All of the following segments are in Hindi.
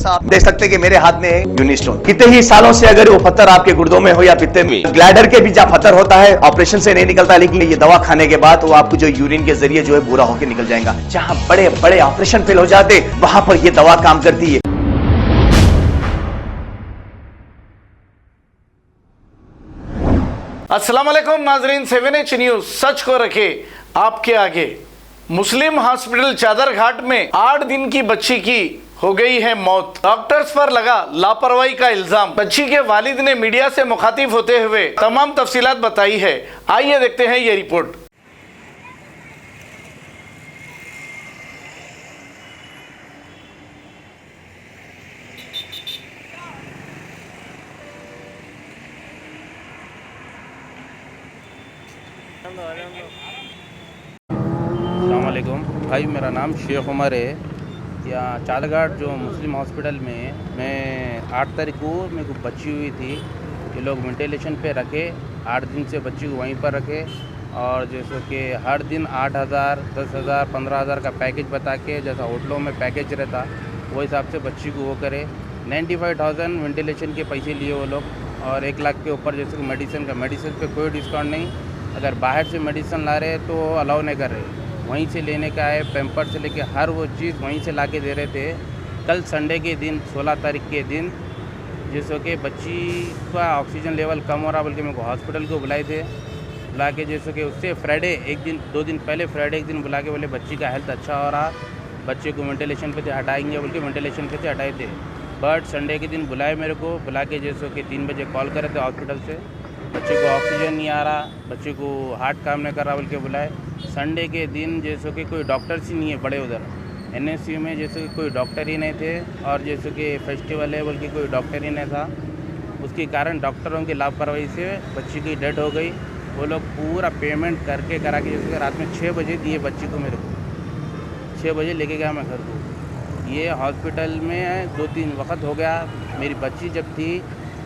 जैसा आप देख सकते हैं कि मेरे हाथ में है यूनिस्टोन। कितने ही सालों से अगर वो पत्थर आपके गुर्दों में हो या पित्ते में, ग्लैडर के भी जहाँ पत्थर होता है ऑपरेशन से नहीं निकलता, लेकिन ये दवा खाने के बाद वो आपको जो यूरिन के जरिए जो है पूरा होकर निकल जाएगा। जहाँ बड़े बड़े ऑपरेशन फेल हो जाते वहां पर ये दवा काम करती है। अस्सलाम वालेकुम नाजरीन, 7H न्यूज सच को रखे आपके आगे। मुस्लिम हॉस्पिटल चादर घाट में 8 दिन की बच्ची की हो गई है मौत। डॉक्टर्स पर लगा लापरवाही का इल्जाम। बच्ची के वालिद ने मीडिया से मुखातिब होते हुए तमाम तफसीलात बताई है। आइए देखते हैं ये रिपोर्ट। अस्सलामुअलैकुम भाई, मेरा नाम शेख उमर है। या चादरघाट जो मुस्लिम हॉस्पिटल में मैं 8 तारीख को मेरे को बच्ची हुई थी। ये लोग वेंटिलेशन पे रखे, 8 दिन से बच्ची को वहीं पर रखे और जैसे कि हर दिन 8,000, 10,000, 15,000 का पैकेज बता के, जैसा होटलों में पैकेज रहता वो हिसाब से बच्ची को वो करे। 95,000 वेंटिलेशन के पैसे लिए वो लोग और 1 लाख के ऊपर जैसे कि मेडिसिन पे कोई डिस्काउंट नहीं। अगर बाहर से मेडिसिन ला रहे तो अलाउ नहीं कर रहे, वहीं से लेने का है। पैम्पर से लेके हर वो चीज़ वहीं से ला के दे रहे थे। कल संडे के दिन 16 तारीख के दिन जैसे कि बच्ची का ऑक्सीजन लेवल कम हो रहा, बल्कि मेरे को हॉस्पिटल को बुलाए थे। बुला के जैसे कि उससे फ्राइडे 2 दिन पहले फ्राइडे एक दिन बुला के बोले बच्ची का हेल्थ अच्छा हो रहा, बच्चे को वेंटिलेशन पे से हटाएंगे बोल के वेंटिलेशन पे से हटाए थे। बट संडे के दिन बुलाए मेरे को, बुला के जैसे कि 3 बजे कॉल करे थे हॉस्पिटल से, बच्चे को ऑक्सीजन नहीं आ रहा, बच्चे को हार्ट काम नहीं कर रहा बोल के बुलाए। संडे के दिन जैसे कि कोई डॉक्टर्स ही नहीं है बड़े उधर NSU में, जैसे कि कोई डॉक्टर ही नहीं थे और जैसे कि फेस्टिवल है बोल के कोई डॉक्टर ही नहीं था। उसके कारण डॉक्टरों की लापरवाही से बच्ची की डेथ हो गई। वो लोग पूरा पेमेंट करके करा के जैसे रात में 6 बजे दिए बच्ची को, मेरे को 6 बजे लेके गया मैं घर को। ये हॉस्पिटल में 2-3 वक्त हो गया। मेरी बच्ची जब थी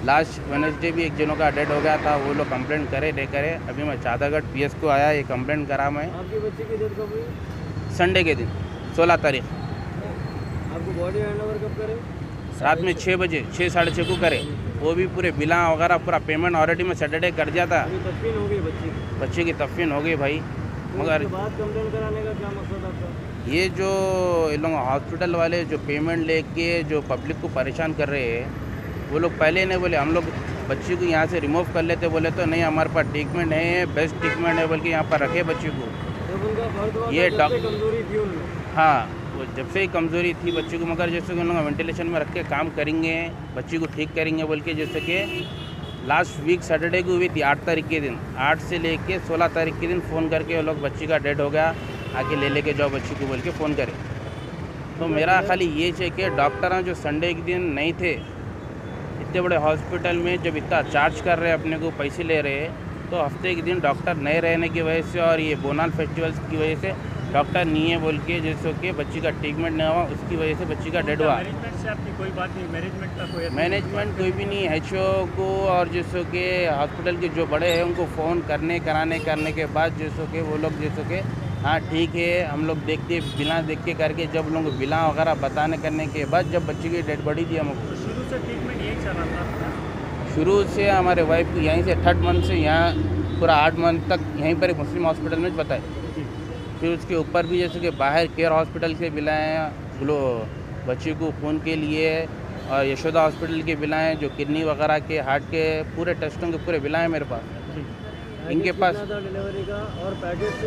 लास्ट वेडनेसडे भी एक जनों का डेड हो गया था। वो लोग कंप्लेंट करे नहीं करे। अभी मैं चादरघाट PS को आया, ये कंप्लेंट करा मैं। आपकी बच्ची की डेथ कब हुई? संडे के दिन 16 तारीख। आपको बॉडी हैंड ओवर कब करे? रात में 6 बजे, 6 साढ़े 6 को करे। वो भी पूरे बिला वगैरह पूरा पेमेंट ऑलरेडी मैं सैटरडे कर दिया था। तदफीन हो गई बच्ची की तदफीन हो गई भाई। मगर बात कंप्लेंट कराने का क्या मकसद आपका? ये जो ये लोग हॉस्पिटल वाले जो पेमेंट लेके जो पब्लिक को परेशान कर रहे हैं, वो लोग पहले नहीं बोले हम लोग बच्ची को यहाँ से रिमूव कर लेते, बोले तो नहीं हमारे पास ट्रीटमेंट है, बेस्ट ट्रीटमेंट है बल्कि यहाँ पर रखे बच्ची को। ये कमजोरी थी उनमें? हाँ, वो जब से ही कमज़ोरी थी बच्ची को। मगर जैसे कि उन लोग वेंटिलेशन में रख के काम करेंगे, बच्ची को ठीक करेंगे बोल के, जैसे कि लास्ट वीक सैटरडे को हुई थी 8 तारीख के दिन। 8 से लेके 16 तारीख के दिन फ़ोन करके वो लोग बच्ची का डेड हो गया, आके लेके जाओ बच्ची को बोल के फ़ोन करे। तो मेरा खाली ये है कि डॉक्टर जो संडे के दिन नहीं थे, इतने बड़े हॉस्पिटल में जब इतना चार्ज कर रहे हैं, अपने को पैसे ले रहे हैं, तो हफ्ते के दिन डॉक्टर नहीं रहने की वजह से और ये बोनाल फेस्टिवल्स की वजह से डॉक्टर नहीं है बोल के जैसे कि बच्ची का ट्रीटमेंट नहीं हुआ, उसकी वजह से बच्ची का डेड हुआ। मैनेजमेंट से आपकी कोई बात नहीं? मैनेजमेंट का मैनेजमेंट कोई भी नहीं। HO को और जैसे कि हॉस्पिटल के जो बड़े हैं उनको फ़ोन करने के बाद जैसे कि वो लोग जैसे कि हाँ ठीक है हम लोग देखते बिना देख के करके, जब लोग बिला वगैरह बताने करने के बाद जब बच्ची की डेड बॉडी दी हमको। शुरू से ट्रीटमेंट यही चल रहा था? शुरू से हमारे वाइफ को यहीं से 3rd मंथ से यहाँ पूरा 8 मंथ तक यहीं पर मुस्लिम हॉस्पिटल में बताए। फिर उसके ऊपर भी जैसे कि बाहर केयर हॉस्पिटल से बिलाए ग्लो बच्ची को खून के लिए, और यशोदा हॉस्पिटल के बिलाए जो किडनी वगैरह के, हार्ट के पूरे टेस्टों के पूरे बिलाए मेरे पास। इनके पास डिलीवरी का और पैकेज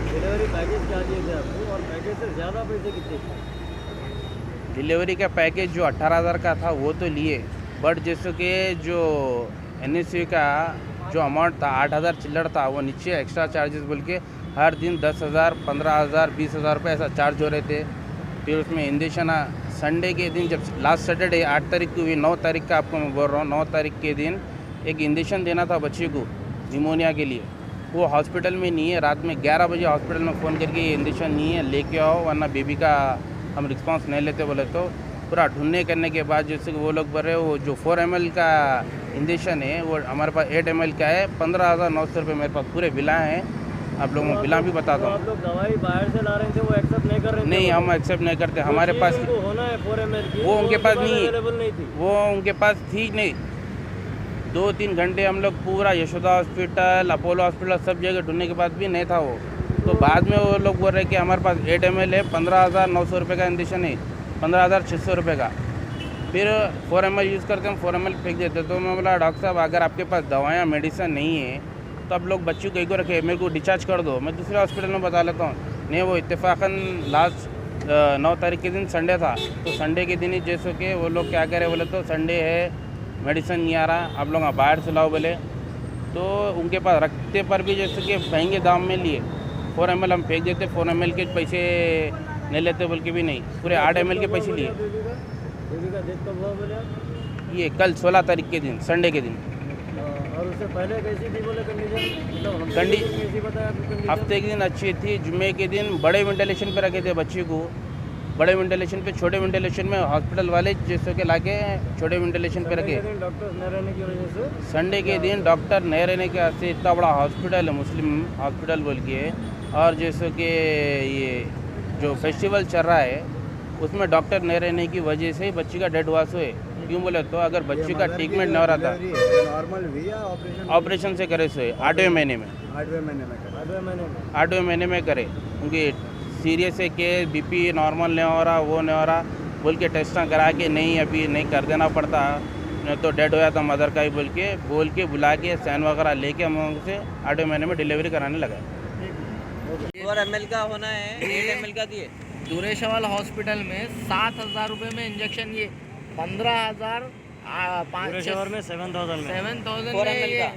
डिलीवरी पैकेज क्या दिए थे आपको, और पैकेज से ज़्यादा पैसे कितने थे? डिलीवरी का पैकेज जो 18,000 का था वो तो लिए, बट जैसे कि जो NSU का जो अमाउंट था 8,000 चिल्लर था, वो नीचे एक्स्ट्रा चार्जेस बोल के हर दिन 10,000, 15,000, 20,000 रुपये ऐसा चार्ज हो रहे थे। फिर उसमें इंजेक्शन संडे के दिन जब लास्ट सैटरडे 8 तारीख को हुई, 9 तारीख का आपको मैं बोल रहा हूँ, 9 तारीख के दिन एक इंजेक्शन देना था बच्चे को निमोनिया के लिए। वो हॉस्पिटल में नहीं है। रात में 11 बजे हॉस्पिटल में फ़ोन करके ये इंजेक्शन नहीं है, लेके आओ वरना बेबी का हम रिस्पांस नहीं लेते बोले। तो पूरा ढूंढने करने के बाद जैसे कि वो लोग बोल रहे वो जो 4 ml का इंजेक्शन है वो हमारे पास 8 ml का है, 15,900 रुपये मेरे पास पूरे बिला हैं। आप लोगों को बिला भी बताता तो हूँ। आप लोग दवाई बाहर से ला रहे थे, वो एक्सेप्ट नहीं कर रहे थे? नहीं, हम एक्सेप्ट नहीं करते। हमारे पास उनको होना है 4 ml की, वो उनके पास नहीं, अवेलेबल नहीं थी। वो उनके पास थी नहीं। 2-3 घंटे हम लोग पूरा यशोदा हॉस्पिटल, अपोलो हॉस्पिटल सब जगह ढूंढने के बाद भी नहीं था वो। तो बाद में वो लोग बोल रहे कि हमारे पास 8 ml है, 15,900 रुपये का इंजेक्शन है, 15,600 रुपये का। फिर 4 ml यूज़ करते हम 4 ml फेंक देते। तो मैं बोला डॉक्टर साहब अगर आपके पास दवाएँ मेडिसिन नहीं है तो आप लोग बच्चों को रखे, मेरे को डिस्चार्ज कर दो, मैं दूसरे हॉस्पिटल में बता लेता हूँ। नहीं, वो इत्तेफाकन लास्ट 9 तारीख के दिन संडे था, तो संडे के दिन ही जैसे कि वो लोग क्या करें बोले तो संडे है, मेडिसिन नहीं आ रहा, आप लोग बाहर से लाओ बोले। तो उनके पास रखते पर भी जैसे कि महंगे दाम में लिए 4 ml हम फेंक देते, 4 ml के पैसे नहीं लेते बोल के भी नहीं, पूरे 8 ml के पैसे लिए। बेबी का डेट कब हुआ बोले आप? ये कल 16 तारीख के दिन, संडे के दिन। और उससे पहले कैसी थी बोले कंडीशन? मतलब हफ्ते के दिन कैसी बताया आपकी कंडीशन? हफ्ते के दिन अच्छी थी, जुम्मे के दिन बड़े वेंटिलेशन पे रखे थे बच्चे को, बड़े वेंटिलेशन पे, छोटे वेंटिलेशन में हॉस्पिटल वाले जैसे के लाके छोटे वेंटिलेशन पे रखे। डॉक्टर न रहने की वजह से संडे के दिन डॉक्टर नहीं रहने के वजह से, इतना बड़ा हॉस्पिटल है मुस्लिम हॉस्पिटल बोल के, और जैसे कि ये जो फेस्टिवल चल रहा है उसमें डॉक्टर नहीं रहने की वजह से बच्ची का डेड हुआ सो है। क्यों बोले तो अगर बच्ची का ट्रीटमेंट नहीं हो रहा था, नॉर्मल हुई या ऑपरेशन? ऑपरेशन से करे सो है 8वें महीने में, 8वें महीने में 8वें महीने में करे। उनकी सीरियस है कि बीपी नॉर्मल नहीं हो रहा, वो नहीं हो रहा बोल के टेस्ट करा के नहीं अभी नहीं कर देना पड़ता, नहीं तो डेड हो जाता मदर का ही बोल के बुला के सैन वगैरह लेके हम उनसे 8वें महीने में डिलीवरी कराने लगा। 4 ml का होना है, 8 ml का दिए। दुरेशावाल हॉस्पिटल में 7,000 रुपये में इंजेक्शन, ये 15,000 पूरे शहर में 7,000 में 7,000 4 में ml ये का।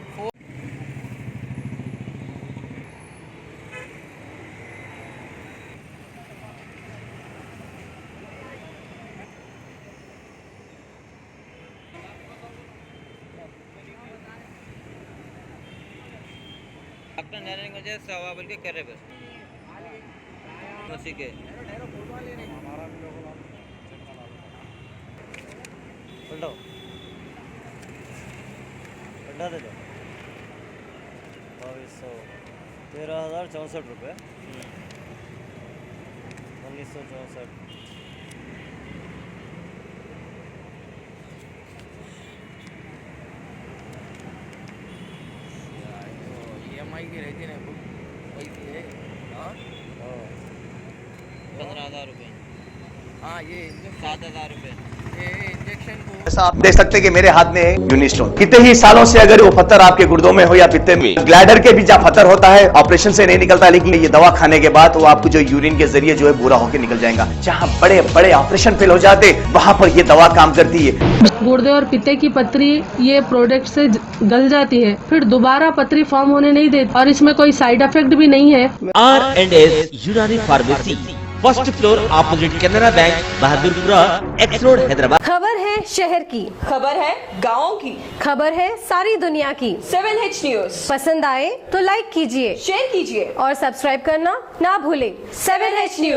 डॉक्टर नरेंद्र मुझे सवा बोल के कर रहे बस उसी के दे दो 13,064 रुपये 1964। EMI की रहती ना बुक पैसे है। 15,000 रुपये। हाँ, ये 7,000 रुपये। ये इंजेक्शन को ऐसा आप देख सकते हैं कि मेरे हाथ में है यूनिस्टोन। कितने ही सालों से अगर वो पत्थर आपके गुर्दों में हो या पित्ते में, ग्लैडर के भी जहाँ पत्थर होता है ऑपरेशन से नहीं निकलता, लेकिन ये दवा खाने के बाद वो आपको जो यूरिन के जरिए जो है पूरा होकर निकल जाएगा। जहाँ बड़े बड़े ऑपरेशन फेल हो जाते वहां पर ये दवा काम करती है। गुर्दे और पित्ते की पथरी ये प्रोडक्ट से गल जाती है, फिर दोबारा पथरी फॉर्म होने नहीं देती, और इसमें कोई साइड इफेक्ट भी नहीं है। R&S यूनानी pharmacy, first floor opposite Canara bank, Bahadurpura, x road, Hyderabad. खबर है शहर की, खबर है गाँव की, खबर है सारी दुनिया की। 7H न्यूज पसंद आए तो लाइक कीजिए, शेयर कीजिए और सब्सक्राइब करना ना भूले। 7H news.